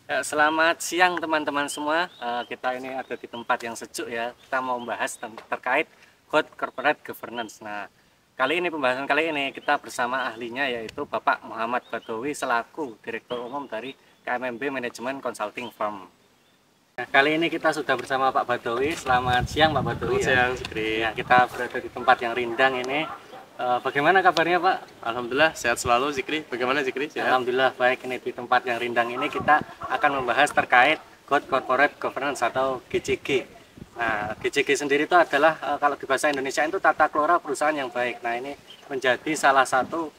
Ya, selamat siang teman-teman semua. Kita ini ada di tempat yang sejuk ya. Kita mau membahas terkait Good Corporate Governance. Nah, pembahasan kali ini kita bersama ahlinya yaitu Bapak Muhammad Badawi selaku Direktur Umum dari KMMB Management Consulting Firm. Nah, kali ini kita sudah bersama Pak Badawi. Selamat siang Pak Badawi. Selamat siang, Zikri. Ya, kita berada di tempat yang rindang ini. Bagaimana kabarnya Pak? Alhamdulillah sehat selalu, Zikri. Bagaimana, Zikri? Sehat? Alhamdulillah baik. Ini di tempat yang rindang ini kita akan membahas terkait Good Corporate Governance atau GCG. Nah, GCG sendiri itu adalah kalau di bahasa Indonesia itu tata kelola perusahaan yang baik. Nah, ini menjadi salah satu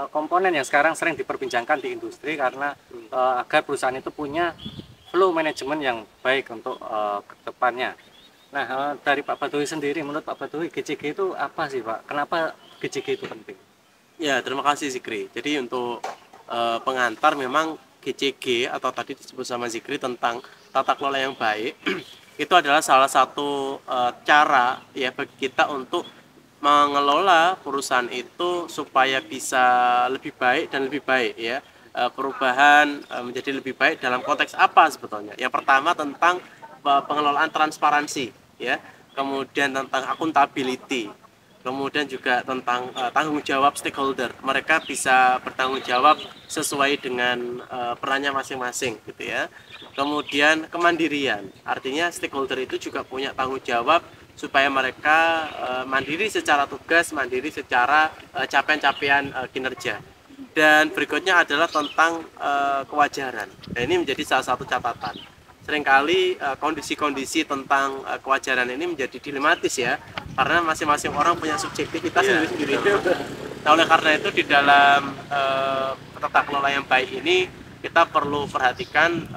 komponen yang sekarang sering diperbincangkan di industri karena agar perusahaan itu punya flow manajemen yang baik untuk ke depannya. Nah, dari Pak Badawi sendiri, menurut Pak Badawi GCG itu apa sih Pak? Kenapa GCG itu penting? Ya, terima kasih, Zikri. Jadi untuk pengantar memang GCG atau tadi disebut sama Zikri tentang tata kelola yang baik itu adalah salah satu cara ya bagi kita untuk mengelola perusahaan itu supaya bisa lebih baik dan lebih baik ya. Perubahan menjadi lebih baik dalam konteks apa sebetulnya? Yang pertama tentang pengelolaan transparansi ya, kemudian tentang akuntability, kemudian juga tentang tanggung jawab stakeholder. Mereka bisa bertanggung jawab sesuai dengan perannya masing-masing gitu ya. Kemudian kemandirian, artinya stakeholder itu juga punya tanggung jawab supaya mereka mandiri secara tugas, mandiri secara capaian-capaian kinerja. Dan berikutnya adalah tentang kewajaran. Dan ini menjadi salah satu catatan. Seringkali kondisi-kondisi tentang kewajaran ini menjadi dilematis ya, karena masing-masing orang punya subjektivitas sendiri-sendiri. Nah, oleh karena itu di dalam tata kelola yang baik ini kita perlu perhatikan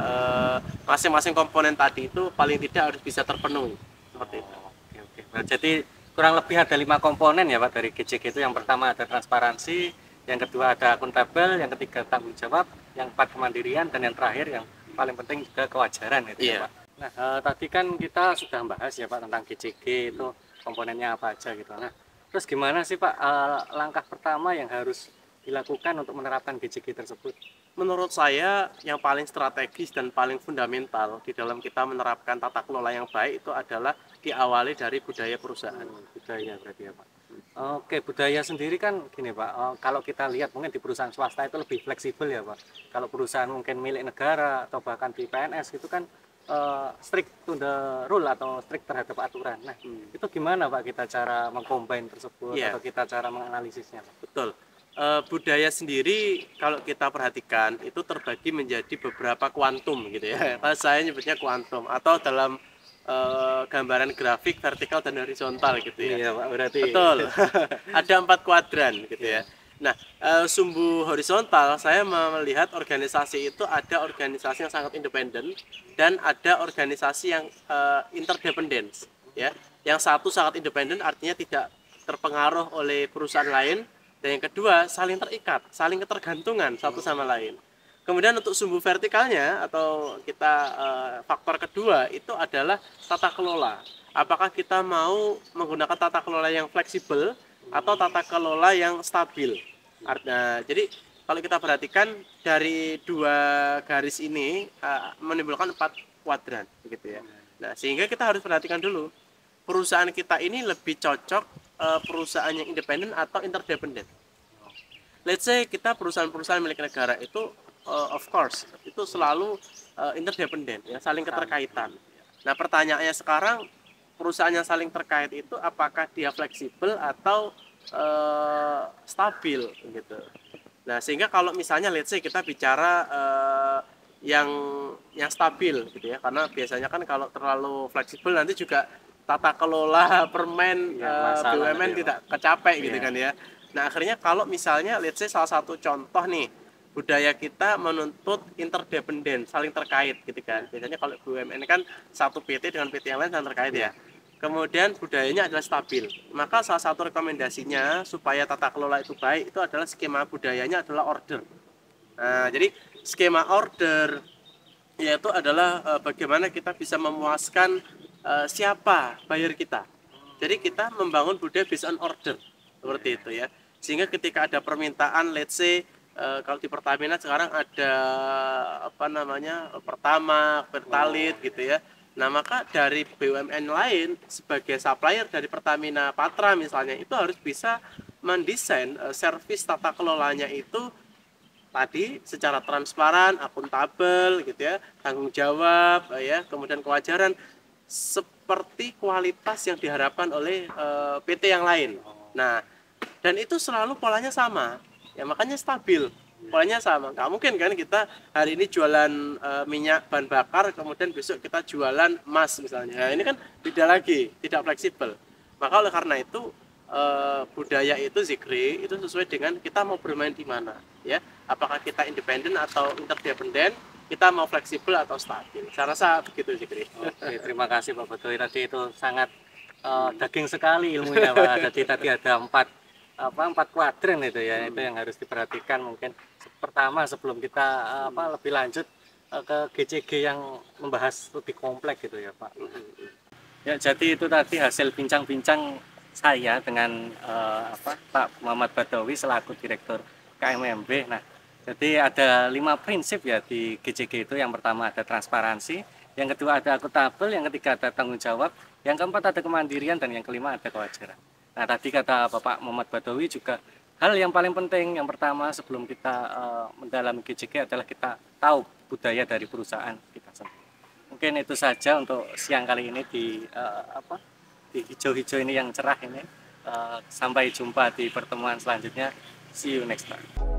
masing-masing komponen tadi itu paling tidak harus bisa terpenuhi seperti itu. Oke. Nah, jadi kurang lebih ada 5 komponen ya Pak dari GCG itu. Yang pertama ada transparansi, yang kedua ada akuntabel, yang ketiga tanggung jawab, yang keempat kemandirian, dan yang terakhir yang paling penting juga kewajaran gitu ya Pak. Nah, tadi kan kita sudah membahas ya Pak tentang GCG itu komponennya apa aja gitu. Nah, terus gimana sih Pak langkah pertama yang harus dilakukan untuk menerapkan GCG tersebut? Menurut saya yang paling strategis dan paling fundamental di dalam kita menerapkan tata kelola yang baik itu adalah diawali dari budaya perusahaan. Budaya berarti ya Pak. Oke, budaya sendiri kan gini Pak, kalau kita lihat mungkin di perusahaan swasta itu lebih fleksibel ya Pak. Kalau perusahaan mungkin milik negara atau bahkan di PNS itu kan strict to the rule atau strict terhadap aturan. Nah, itu gimana Pak kita cara mengcombine tersebut Iya, atau kita cara menganalisisnya Pak? betul. Budaya sendiri kalau kita perhatikan itu terbagi menjadi beberapa kuantum gitu ya. Kalau saya nyebutnya kuantum atau dalam gambaran grafik vertikal dan horizontal gitu ya. Iya Pak, berarti. Betul. Ada 4 kuadran gitu ya. Nah, sumbu horizontal saya melihat organisasi itu ada organisasi yang sangat independen dan ada organisasi yang interdependence ya. Yang satu sangat independen artinya tidak terpengaruh oleh perusahaan lain, dan yang kedua saling terikat, saling ketergantungan satu sama lain. Kemudian untuk sumbu vertikalnya atau kita faktor kedua itu adalah tata kelola. Apakah kita mau menggunakan tata kelola yang fleksibel atau tata kelola yang stabil? Jadi kalau kita perhatikan dari dua garis ini menimbulkan 4 kuadran begitu ya. Nah, sehingga kita harus perhatikan dulu perusahaan kita ini lebih cocok perusahaan yang independen atau interdependent. Let's say kita perusahaan-perusahaan milik negara itu of course itu selalu interdependent ya, saling keterkaitan. Nah, pertanyaannya sekarang perusahaan yang saling terkait itu apakah dia fleksibel atau stabil gitu. Nah, sehingga kalau misalnya let's say kita bicara yang stabil gitu ya, karena biasanya kan kalau terlalu fleksibel nanti juga tata kelola permen BUMN tidak kecapai gitu kan ya. Nah, akhirnya kalau misalnya let's say salah satu contoh nih, budaya kita menuntut interdependen, saling terkait gitu kan. Biasanya kalau BUMN kan satu PT dengan PT yang lain saling terkait ya. Kemudian budayanya adalah stabil. Maka salah satu rekomendasinya supaya tata kelola itu baik itu adalah skema budayanya adalah order. Nah, jadi skema order yaitu adalah bagaimana kita bisa memuaskan siapa buyer kita. Jadi kita membangun budaya based on order seperti itu ya. Sehingga ketika ada permintaan let's say kalau di Pertamina sekarang ada apa namanya, Pertamax, Pertalite gitu ya. Nah, maka dari BUMN lain sebagai supplier dari Pertamina Patra misalnya itu harus bisa mendesain servis tata kelolanya itu tadi secara transparan, akuntabel gitu ya, tanggung jawab ya, kemudian kewajaran seperti kualitas yang diharapkan oleh PT yang lain. Nah, dan itu selalu polanya sama. Ya makanya stabil. Polanya sama. Nggak mungkin kan kita hari ini jualan minyak bahan bakar kemudian besok kita jualan emas misalnya. Nah, ini kan beda lagi, tidak fleksibel. Maka oleh karena itu budaya itu Zikri itu sesuai dengan kita mau bermain di mana ya, apakah kita independen atau interdependen, kita mau fleksibel atau stabil. Saya rasa begitu Zikri. Oke, terima kasih Pak Betul. Tadi itu sangat daging sekali ilmunya Pak. Jadi tadi ada empat kuadran itu ya, itu yang harus diperhatikan mungkin. Pertama sebelum kita lebih lanjut ke GCG yang membahas lebih kompleks gitu ya Pak. Ya, jadi itu tadi hasil bincang-bincang saya dengan Pak Muhammad Badawi selaku Direktur KMMB. Nah, jadi ada 5 prinsip ya di GCG itu. Yang pertama ada transparansi, yang kedua ada akuntabel, yang ketiga ada tanggung jawab, yang keempat ada kemandirian, dan yang kelima ada kewajaran. Nah, tadi kata Bapak Muhammad Badawi juga hal yang paling penting yang pertama sebelum kita mendalami GCG adalah kita tahu budaya dari perusahaan kita sendiri. Mungkin itu saja untuk siang kali ini di hijau-hijau ini yang cerah ini. Sampai jumpa di pertemuan selanjutnya. See you next time.